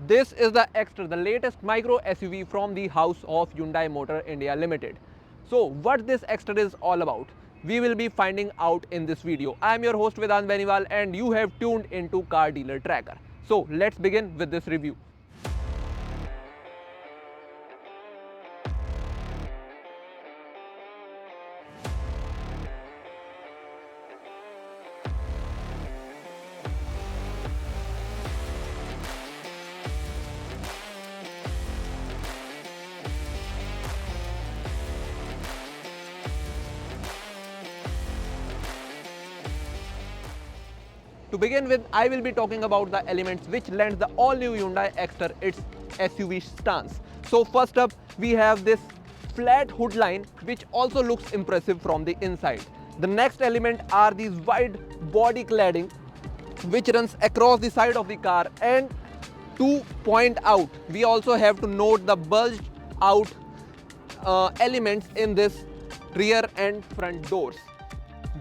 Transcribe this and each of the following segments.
This is the Exter, the latest micro SUV from the house of Hyundai Motor India Limited. So what this Exter is all about, we will be finding out in this video. I am your host Vedant Beniwal and you have tuned into Car Dealer Tracker. So let's begin with this review. To begin with, I will be talking about the elements which lend the all-new Hyundai Exter its SUV stance. So first up, we have this flat hood line which also looks impressive from the inside. The next element are these wide body cladding which runs across the side of the car, and to point out, we also have to note the bulged out elements in this rear and front doors.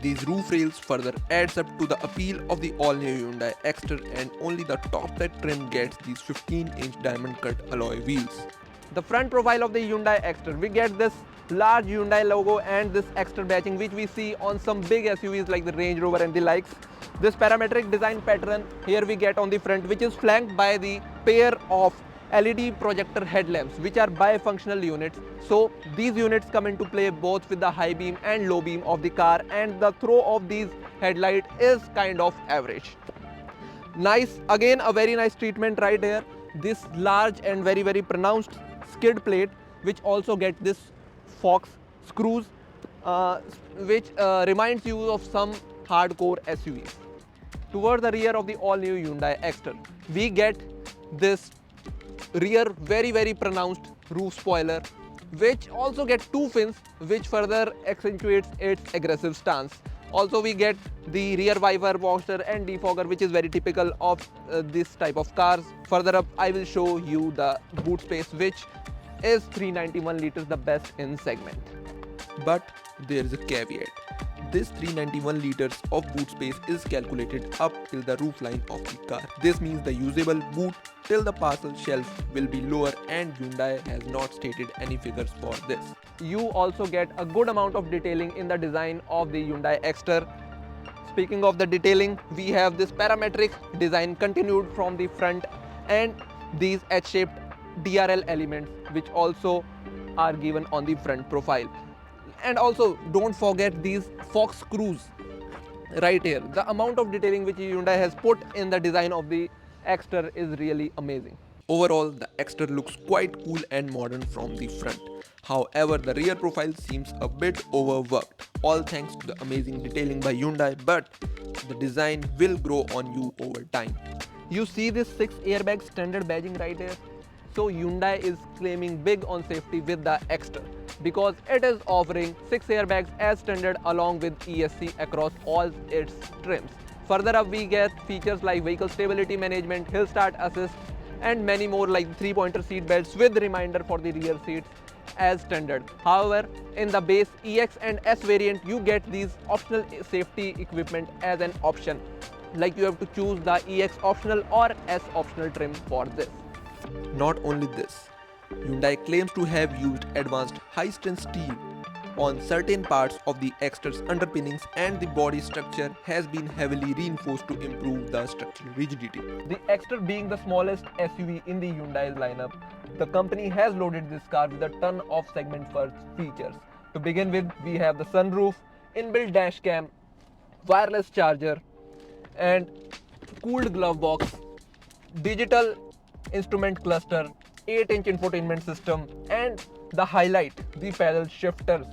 These roof rails further adds up to the appeal of the all-new Hyundai Exter, and only the Top-Spec trim gets these 15-inch diamond-cut alloy wheels. The front profile of the Hyundai Exter, we get this large Hyundai logo and this Exter badging which we see on some big SUVs like the Range Rover and the likes. This parametric design pattern here we get on the front, which is flanked by the pair of LED projector headlamps which are bifunctional units. So these units come into play both with the high beam and low beam of the car, and the throw of these headlight is kind of average. Nice, again a very nice treatment right here. This large and very pronounced skid plate which also get this Fox screws which reminds you of some hardcore SUVs. Towards the rear of the all-new Hyundai Exter, we get this rear very pronounced roof spoiler which also get two fins which further accentuates its aggressive stance. Also we get the rear wiper washer and defogger which is very typical of this type of cars. Further up I will show you the boot space which is 391 liters, the best in segment. But there is a caveat. This 391 liters of boot space is calculated up till the roofline of the car. This means the usable boot till the parcel shelf will be lower, and Hyundai has not stated any figures for this. You also get a good amount of detailing in the design of the Hyundai Exter. Speaking of the detailing, we have this parametric design continued from the front, and these H-shaped DRL elements which also are given on the front profile. And also don't forget these Fox screws right here. The amount of detailing which Hyundai has put in the design of the Exter is really amazing. Overall, the Exter looks quite cool and modern from the front. However, the rear profile seems a bit overworked, all thanks to the amazing detailing by Hyundai, but the design will grow on you over time. You see this 6 airbag standard badging right here? So Hyundai is claiming big on safety with the Exter because it is offering 6 airbags as standard along with ESC across all its trims. Further up we get features like vehicle stability management, hill start assist and many more like 3-pointer seat belts with reminder for the rear seats as standard. However, in the base EX and S variant you get these optional safety equipment as an option. Like you have to choose the EX optional or S optional trim for this. Not only this, Hyundai claims to have used advanced high-strength steel on certain parts of the Exter's underpinnings, and the body structure has been heavily reinforced to improve the structural rigidity. The Exter being the smallest SUV in the Hyundai's lineup, the company has loaded this car with a ton of segment-first features. To begin with, we have the sunroof, inbuilt dash cam, wireless charger, and cooled glove box, digital instrument cluster, 8-inch infotainment system, and the highlight, the paddle shifters.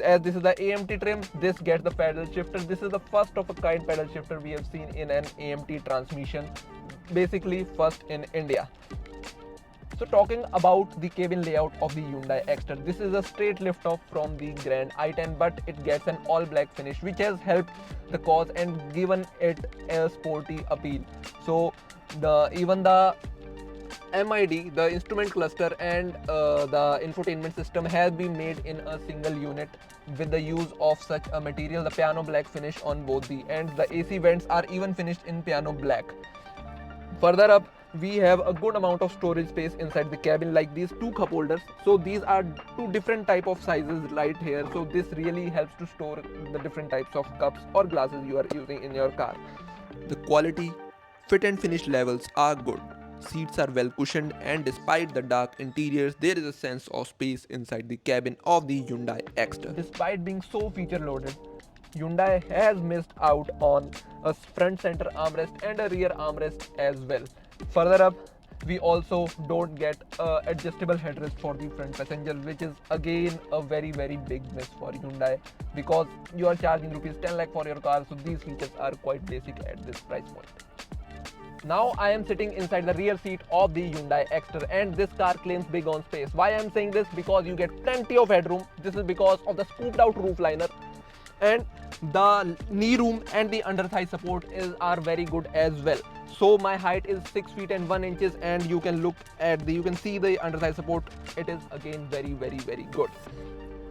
As this is the AMT trim, this gets the paddle shifter. This is the first of a kind paddle shifter we have seen in an AMT transmission, basically first in India. So talking about the cabin layout of the Hyundai Exter, this is a straight lift off from the Grand i10, but it gets an all black finish which has helped the cause and given it a sporty appeal. So even the MID, the instrument cluster and the infotainment system has been made in a single unit with the use of such a material, the piano black finish on both the ends. The AC vents are even finished in piano black. Further up, we have a good amount of storage space inside the cabin, like these two cup holders. So these are two different type of sizes right here, so this really helps to store the different types of cups or glasses you are using in your car. The quality, fit and finish levels are good. Seats are well cushioned, and despite the dark interiors, there is a sense of space inside the cabin of the Hyundai Exter. Despite being so feature loaded, Hyundai has missed out on a front center armrest and a rear armrest as well. Further up, we also don't get adjustable headrest for the front passenger, which is again a very big miss for Hyundai, because you are charging rupees 10 lakh for your car, so these features are quite basic at this price point. Now I am sitting inside the rear seat of the Hyundai Exter, and this car claims big on space. Why I am saying this? Because you get plenty of headroom. This is because of the scooped out roof liner, and the knee room and the under thigh support are very good as well. So my height is 6 feet and 1 inches, and you can see the under thigh support. It is again very good.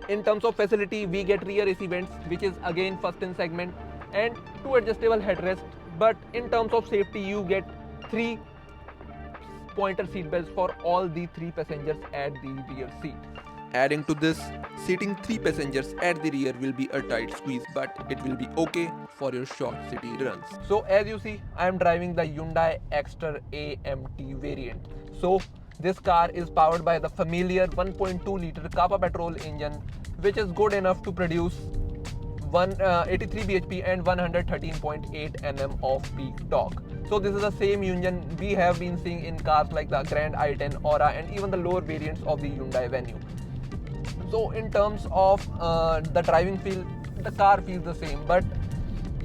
In terms of facility, we get rear AC vents, which is again first in segment, and 2 adjustable headrests. But in terms of safety, you get 3 pointer seat belts for all the 3 passengers at the rear seat. Adding to this, seating 3 passengers at the rear will be a tight squeeze, but it will be okay for your short city runs. So as you see, I am driving the Hyundai Exter AMT variant. So this car is powered by the familiar 1.2 liter Kappa petrol engine, which is good enough to produce 83 bhp and 113.8 Nm of peak torque. So this is the same engine we have been seeing in cars like the Grand i10, Aura, and even the lower variants of the Hyundai Venue. So in terms of the driving feel, the car feels the same, but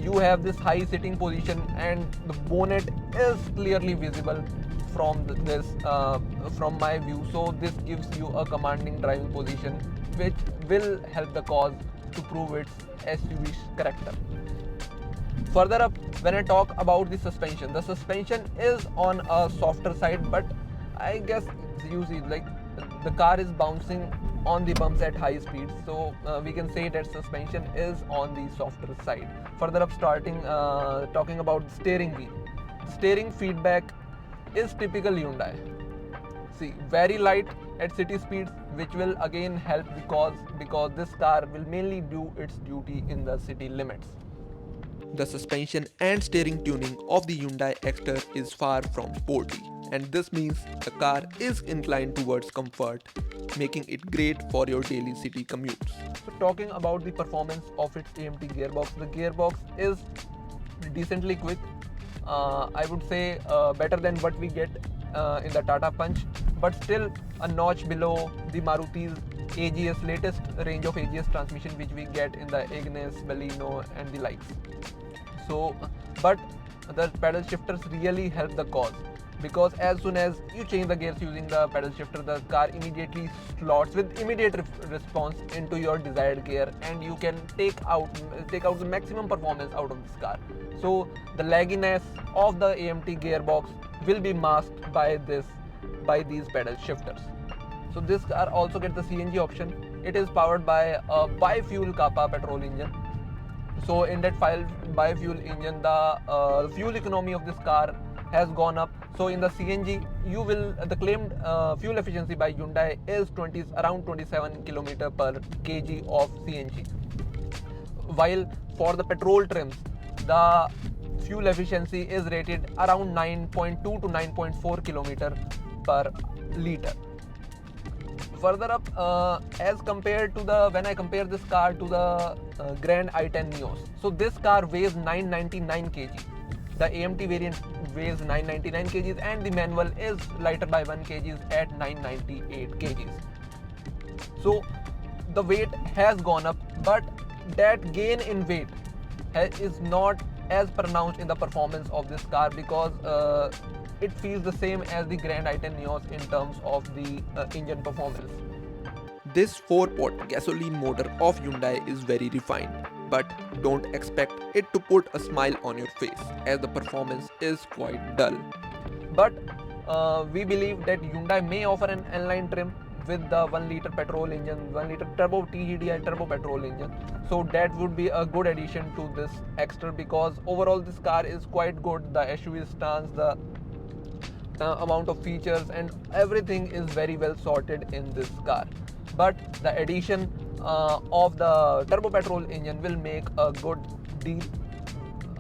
you have this high sitting position, and the bonnet is clearly visible from from my view. So this gives you a commanding driving position, which will help the cause to prove its SUV character. Further up, when I talk about the suspension is on a softer side, but I guess you see, like, the car is bouncing on the bumps at high speeds, so we can say that suspension is on the softer side. Further up, talking about the steering wheel. Steering feedback is typical Hyundai. See, very light at city speeds, which will again help because this car will mainly do its duty in the city limits. The suspension and steering tuning of the Hyundai Exter is far from sporty, and this means the car is inclined towards comfort, making it great for your daily city commutes. So talking about the performance of its AMT gearbox, the gearbox is decently quick. I would say better than what we get in the Tata Punch, but still a notch below the Maruti's AGS, latest range of AGS transmission, which we get in the Ignis, Baleno and the likes. So, but the pedal shifters really help the cause, because as soon as you change the gears using the pedal shifter, the car immediately slots with immediate response into your desired gear, and you can take out the maximum performance out of this car. So the lagginess of the AMT gearbox will be masked by these pedal shifters. So this car also gets the CNG option. It is powered by a bi-fuel Kappa petrol engine. So in that bi-fuel engine, the fuel economy of this car has gone up. So in the CNG, the claimed fuel efficiency by Hyundai is around 27 km per kg of CNG. While for the petrol trims, the fuel efficiency is rated around 9.2 to 9.4 km per liter. Further up, as compared to when I compare this car to the Grand i10 Neos, so this car weighs 999 kg. The AMT variant weighs 999 kg, and the manual is lighter by 1 kg at 998 kg. So the weight has gone up, but that gain in weight is not as pronounced in the performance of this car, because it feels the same as the Grand i10 Neos in terms of the engine performance. This 4-pot gasoline motor of Hyundai is very refined, but don't expect it to put a smile on your face, as the performance is quite dull. But we believe that Hyundai may offer an N-line trim with the 1 liter petrol engine, 1 liter turbo TDI turbo petrol engine. So that would be a good addition to this Exter, because overall this car is quite good. The SUV stance, the amount of features, and everything is very well sorted in this car. But the addition of the turbo petrol engine will make a good deal.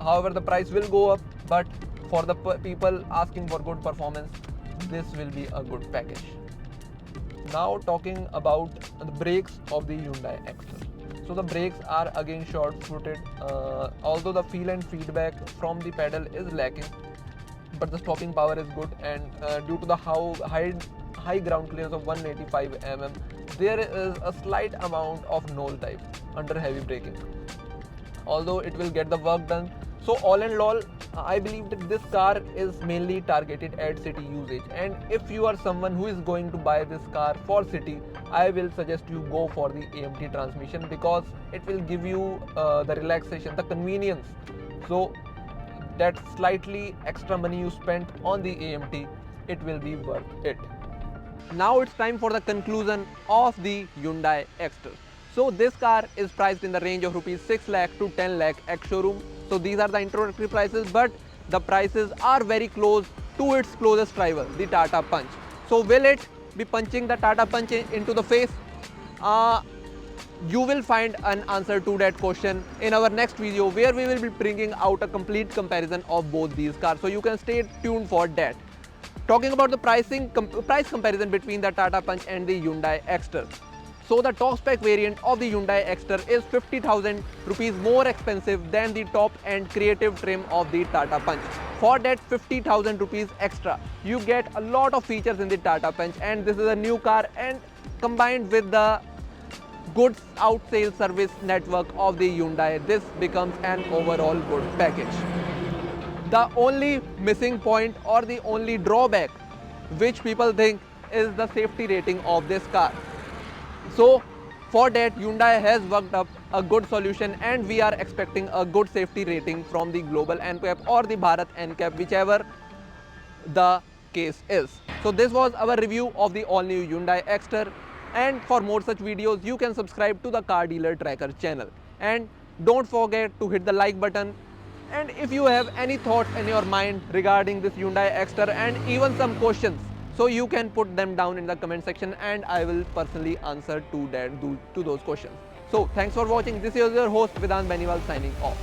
However, the price will go up, but for the people asking for good performance, this will be a good package. Now talking about the brakes of the Hyundai Exter. So the brakes are again short-footed, although the feel and feedback from the pedal is lacking, but the stopping power is good, and due to the high ground clearance of 185 mm, there is a slight amount of knoll type under heavy braking, although it will get the work done. So all in all, I believe that this car is mainly targeted at city usage, and if you are someone who is going to buy this car for city, I will suggest you go for the AMT transmission, because it will give you the relaxation, the convenience. So that slightly extra money you spent on the AMT, it will be worth it. Now it's time for the conclusion of the Hyundai Exter. So this car is priced in the range of rupees 6 lakh to 10 lakh ex-showroom. So these are the introductory prices, but the prices are very close to its closest rival, the Tata Punch. So will it be punching the Tata Punch into the face? You will find an answer to that question in our next video, where we will be bringing out a complete comparison of both these cars. So you can stay tuned for that. Talking about the price comparison between the Tata Punch and the Hyundai Exter. So the top-spec variant of the Hyundai Exter is 50,000 rupees more expensive than the top-end creative trim of the Tata Punch. For that 50,000 rupees extra, you get a lot of features in the Tata Punch, and this is a new car, and combined with the good out-sales service network of the Hyundai, this becomes an overall good package. The only missing point or the only drawback which people think is the safety rating of this car. So for that, Hyundai has worked up a good solution, and we are expecting a good safety rating from the global NCAP or the Bharat NCAP, whichever the case is. So this was our review of the all new Hyundai Exter, and for more such videos you can subscribe to the Car Dealer Tracker channel, and don't forget to hit the like button. And if you have any thoughts in your mind regarding this Hyundai Exter and even some questions, so you can put them down in the comment section, and I will personally answer to those questions. So thanks for watching. This is your host Vedant Beniwal signing off.